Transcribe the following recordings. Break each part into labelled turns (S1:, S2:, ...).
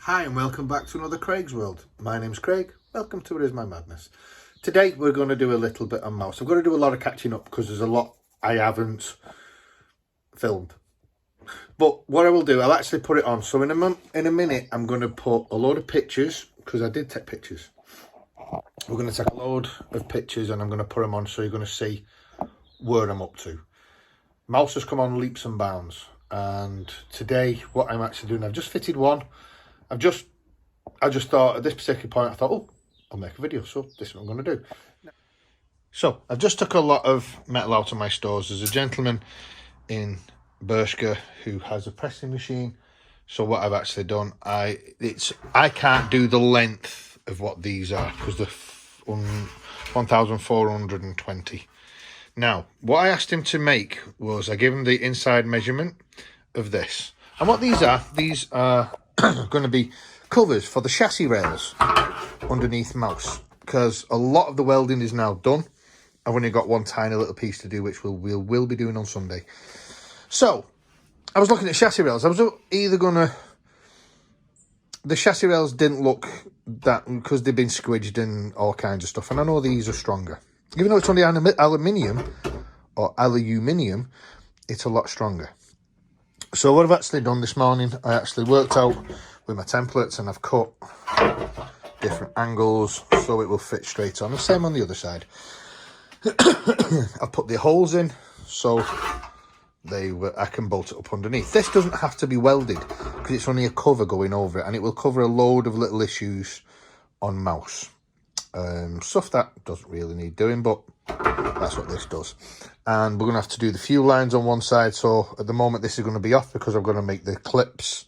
S1: Hi and welcome back to another Craig's World. My name's Craig, welcome to It Is My Madness. Today we're going to do a little bit on mouse. I'm going to do a lot of catching up because there's a lot I haven't filmed. But what I will do, I'll actually put it on. So in a minute I'm going to put a load of pictures, because I did take pictures. We're going to take a load of pictures and I'm going to put them on so you're going to see where I'm up to. Mouse has come on leaps and bounds. And today what I'm actually doing, I've just fitted one. I just thought at this particular point, I thought, oh, I'll make a video. So this is what I'm going to do. So I've just took a lot of metal out of my stores. There's a gentleman in Bershka who has a pressing machine. So what I've actually done, I can't do the length of what these are because they're 1,420. Now, what I asked him to make was I gave him the inside measurement of this. And what these are going to be covers for the chassis rails underneath mouse, because a lot of the welding is now done. I've only got one tiny little piece to do, which we'll be doing on Sunday. So I was looking at chassis rails. I was either gonna, the chassis rails didn't look that, because they've been squidged and all kinds of stuff, and I know these are stronger, even though it's only aluminium, it's a lot stronger. So what I've actually done this morning, I actually worked out with my templates and I've cut different angles so it will fit straight on. The same on the other side. I've put the holes in so I can bolt it up underneath. This doesn't have to be welded because it's only a cover going over it, and it will cover a load of little issues on mouse. Stuff that doesn't really need doing, but that's what this does. And we're going to have to do the fuel lines on one side. So at the moment this is going to be off because I'm going to make the clips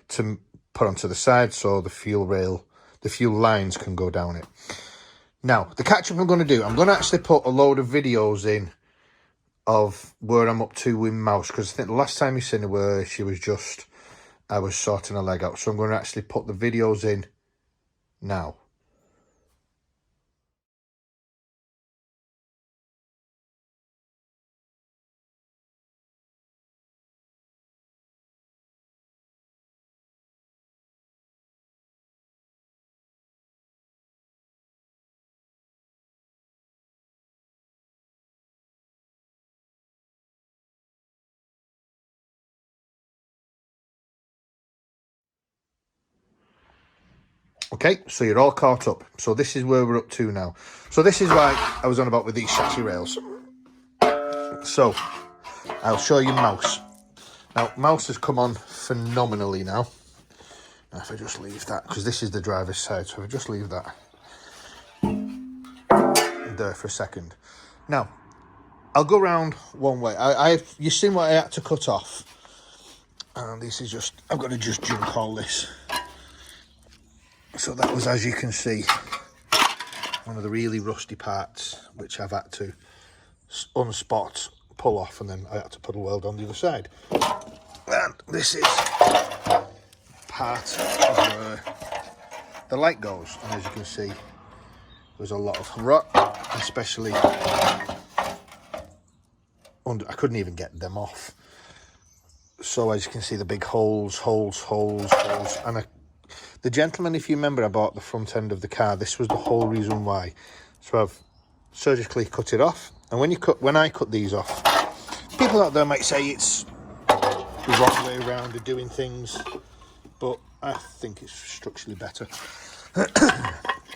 S1: to put onto the side so the fuel lines can go down it. Now, the catch up I'm going to do, I'm going to actually put a load of videos in of where I'm up to with mouse, because I think the last time you seen her, I was sorting a leg out. So I'm going to actually put the videos in now. Okay, so you're all caught up. So this is where we're up to now. So this is why I was on about with these chassis rails. So I'll show you mouse. Now, mouse has come on phenomenally now. Now, if I just leave that, because this is the driver's side, so if I just leave that there for a second. Now, I'll go round one way. You've seen what I had to cut off. And this is just, I've got to just junk all this. So that was, as you can see, one of the really rusty parts, which I've had to unspot, pull off, and then I had to put a weld on the other side. And this is part of where the light goes. And as you can see, there's a lot of rot, especially under, I couldn't even get them off. So as you can see, the big holes. And the gentleman, if you remember, I bought the front end of the car. This was the whole reason why. So I've surgically cut it off. And when I cut these off, people out there might say it's the wrong way around of doing things, but I think it's structurally better.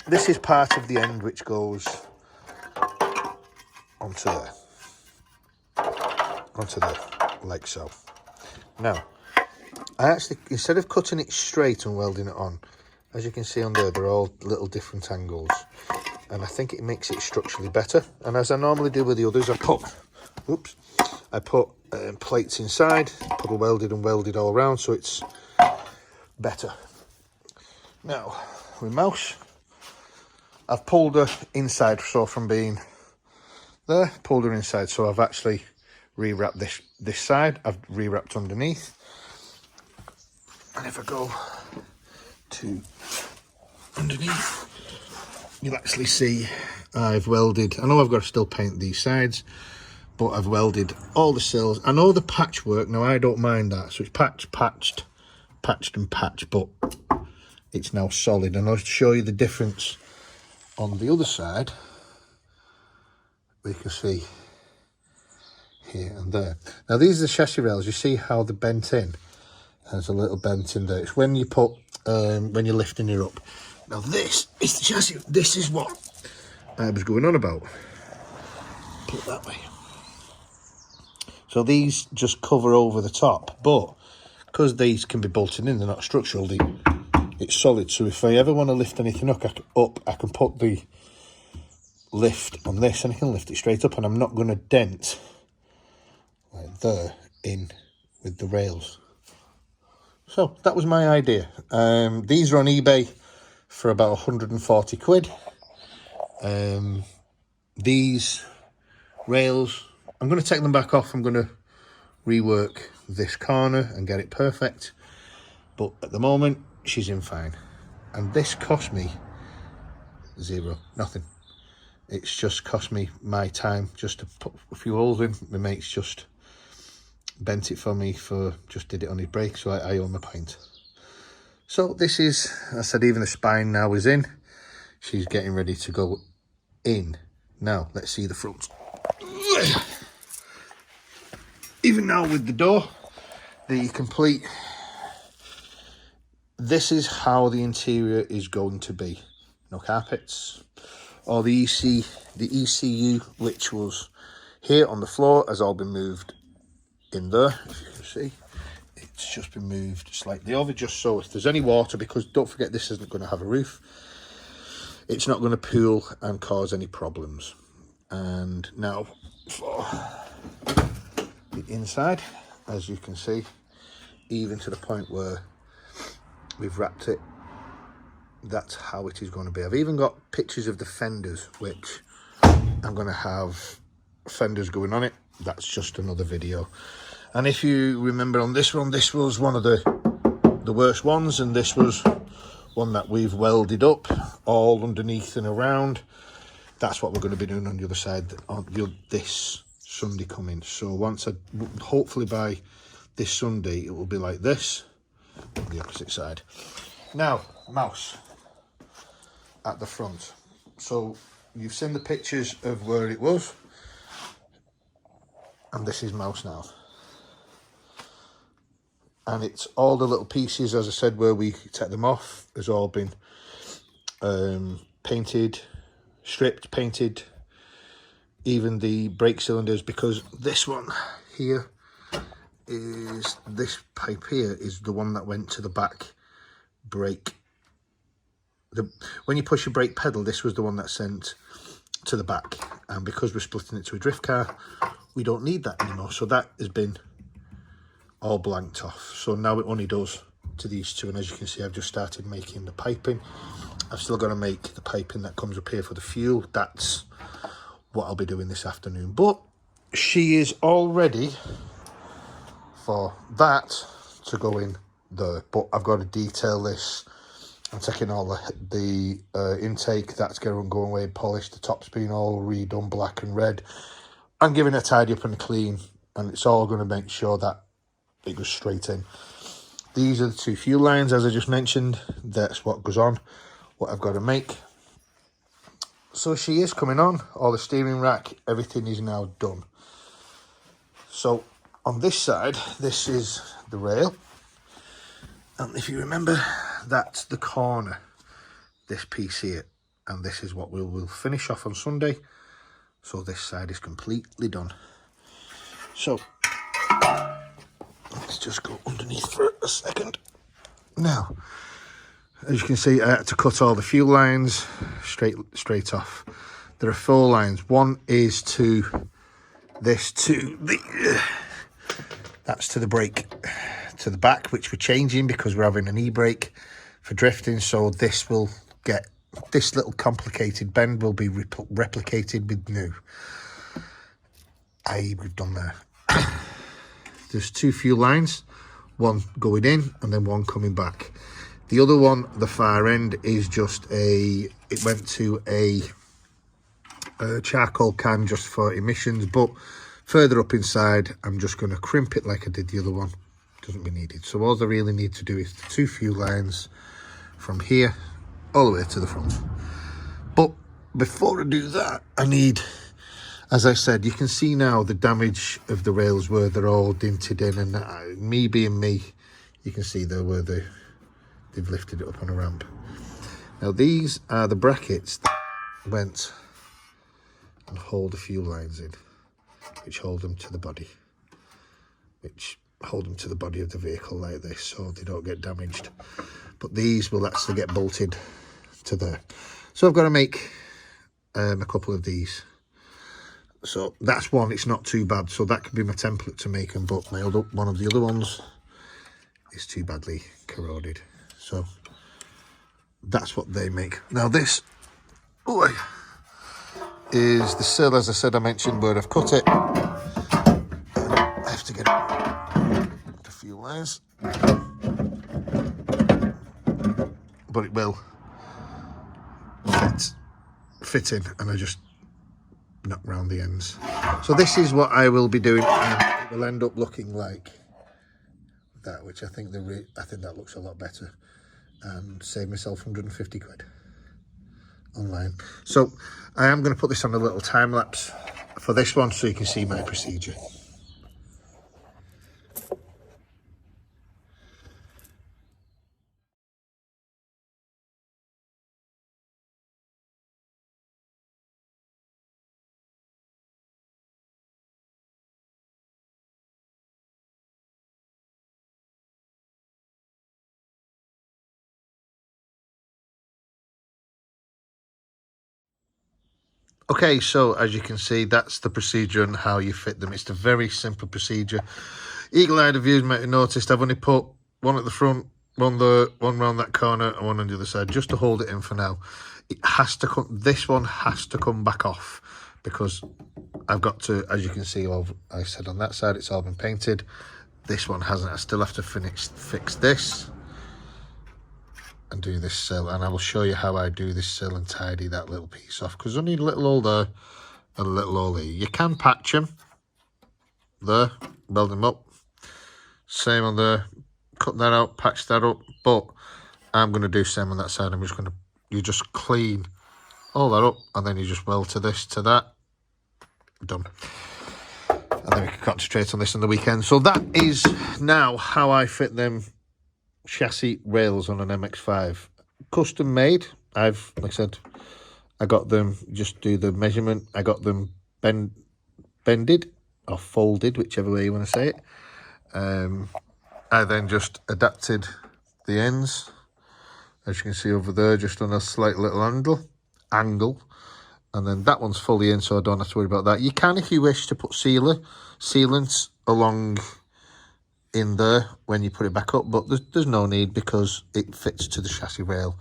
S1: This is part of the end which goes onto there, like so. Now, I actually, instead of cutting it straight and welding it on, as you can see on there, they're all little different angles, and I think it makes it structurally better. And as I normally do with the others, I put plates inside, put a welded all around, so it's better. Now, with mouse, I've pulled her inside, so from being there, pulled her inside, so I've actually rewrapped this side, I've rewrapped underneath. And if I go to underneath, you'll actually see I've welded, I know I've got to still paint these sides, but I've welded all the sills. I know the patchwork, now I don't mind that, so it's patched, but it's now solid. And I'll show you the difference on the other side. We can see here and there. Now these are the chassis rails. You see how they're bent in? There's a little bent in there. It's when you put, when you're lifting it up. Now this is the chassis. This is what I was going on about. Put it that way. So these just cover over the top, but because these can be bolted in, they're not structural, it's solid. So if I ever want to lift anything up, I can put the lift on this and I can lift it straight up, and I'm not going to dent like there in with the rails. So that was my idea. These are on eBay for about 140 quid. These rails, I'm going to take them back off. I'm going to rework this corner and get it perfect. But at the moment, she's in fine. And this cost me zero, nothing. It's just cost me my time just to put a few holes in. My mate's just bent it for me, just did it on his brake, so I own the pint. So this is, I said, even the spine now is in. She's getting ready to go in. Now, let's see the front. Even now with the door, the complete, this is how the interior is going to be. No carpets. Or the ECU, which was here on the floor, has all been moved in there. If you can see, it's just been moved slightly over, just so if there's any water, because don't forget this isn't going to have a roof, it's not going to pool and cause any problems. And now for the inside, as you can see, even to the point where we've wrapped it, that's how it is going to be. I've even got pictures of the fenders, which I'm going to have fenders going on it. That's just another video. And if you remember on this one, this was one of the worst ones, and this was one that we've welded up all underneath and around. That's what we're going to be doing on the other side on this Sunday coming. So hopefully by this Sunday, it will be like this on the opposite side. Now, mouse at the front. So you've seen the pictures of where it was, and this is mouse now. And it's all the little pieces, as I said, where we take them off, has all been painted, stripped, painted, even the brake cylinders, because this one here is, this pipe here is the one that went to the back brake. When you push your brake pedal, this was the one that sent to the back, and because we're splitting it to a drift car, we don't need that anymore. So that has been all blanked off. So now it only does to these two, and as you can see, I've just started making the piping. I've still got to make the piping that comes up here for the fuel. That's what I'll be doing this afternoon. But she is all ready for that to go in there. But I've got to detail this. I'm taking all the intake, that's going away and polished. The top's been all redone black and red. I'm giving it a tidy up and a clean, and it's all going to make sure that it goes straight in. These are the two fuel lines, as I just mentioned. That's what goes on, what I've got to make. So she is coming on. All the steering rack, everything is now done. So on this side, this is the rail. And if you remember, that's the corner, this piece here. And this is what we will finish off on Sunday. So this side is completely done. So let's just go underneath for a second. Now, as you can see, I had to cut all the fuel lines straight off. There are 4 lines. One is to this, to the that's to the brake to the back, which we're changing because we're having an e-brake for drifting. So this will get, this little complicated bend will be replicated with new. We've done there. There's 2 fuel lines, one going in and then one coming back. The other one, the far end, is just it went to a charcoal can just for emissions, but further up inside, I'm just going to crimp it like I did the other one. Doesn't be needed. So all I really need to do is the 2 fuel lines from here all the way to the front. But before I do that, I need, as I said, you can see now the damage of the rails where they're all dinted in, and me being me, you can see there where they've lifted it up on a ramp. Now these are the brackets that went and hold a few lines in, which hold them to the body, which hold them to the body of the vehicle like this, so they don't get damaged. But these will actually get bolted to there. So I've got to make a couple of these. So that's one, it's not too bad, so that can be my template to make them, but one of the other ones is too badly corroded. So that's what they make. Now this is the sill, as I said, I mentioned where I've cut it. I have to get a few layers, but it will fit in, and I just knock round the ends. So this is what I will be doing, and it will end up looking like that, which I think that looks a lot better, and save myself 150 quid online. So I am going to put this on a little time lapse for this one so you can see my procedure. Okay, so as you can see, that's the procedure and how you fit them. It's a very simple procedure. Eagle-eyed viewers might have noticed I've only put one at the front, one round that corner, and one on the other side, just to hold it in for now. It has to come. This one has to come back off because I've got to, as you can see, I said on that side it's all been painted. This one hasn't. I still have to fix this and do this sill, and I will show you how I do this sill and tidy that little piece off, because I need a little hole there and a little hole here. You can patch them there, weld them up, same on there, cut that out, patch that up, but I'm going to do same on that side. I'm just going to, you just clean all that up, and then you just weld to this, to that, done. And then we can concentrate on this on the weekend. So that is now how I fit them chassis rails on an MX5, custom made. Like I said, I got them, just do the measurement, I got them bended or folded, whichever way you want to say it. I then just adapted the ends, as you can see over there, just on a slight little angle, and then that one's fully in, so I don't have to worry about that. You can, if you wish, to put sealants along in there when you put it back up, but there's no need because it fits to the chassis rail.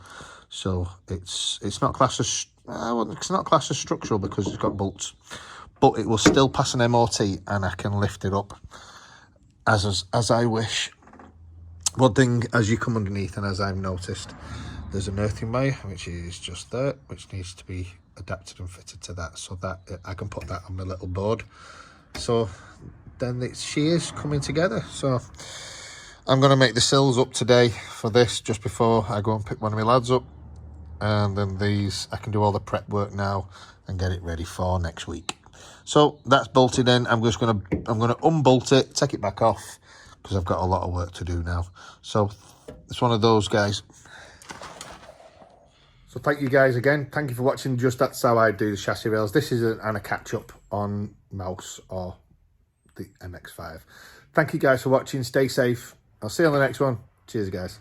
S1: So it's not classed as it's not classed as structural because it's got bolts, but it will still pass an MOT, and I can lift it up as I wish. One thing, as you come underneath, and as I've noticed, there's an earthing wire which is just there, which needs to be adapted and fitted to that, so that I can put that on my little board. So then it's shears coming together. So I'm going to make the sills up today for this, just before I go and pick one of my lads up, and then these I can do all the prep work now and get it ready for next week. So that's bolted in. I'm going to unbolt it, take it back off, because I've got a lot of work to do now. So it's one of those, guys. So thank you guys again. Thank you for watching. Just that's how I do the chassis rails. This is a catch up on mouse or the MX5. Thank you guys for watching. Stay safe. I'll see you on the next one. Cheers, guys.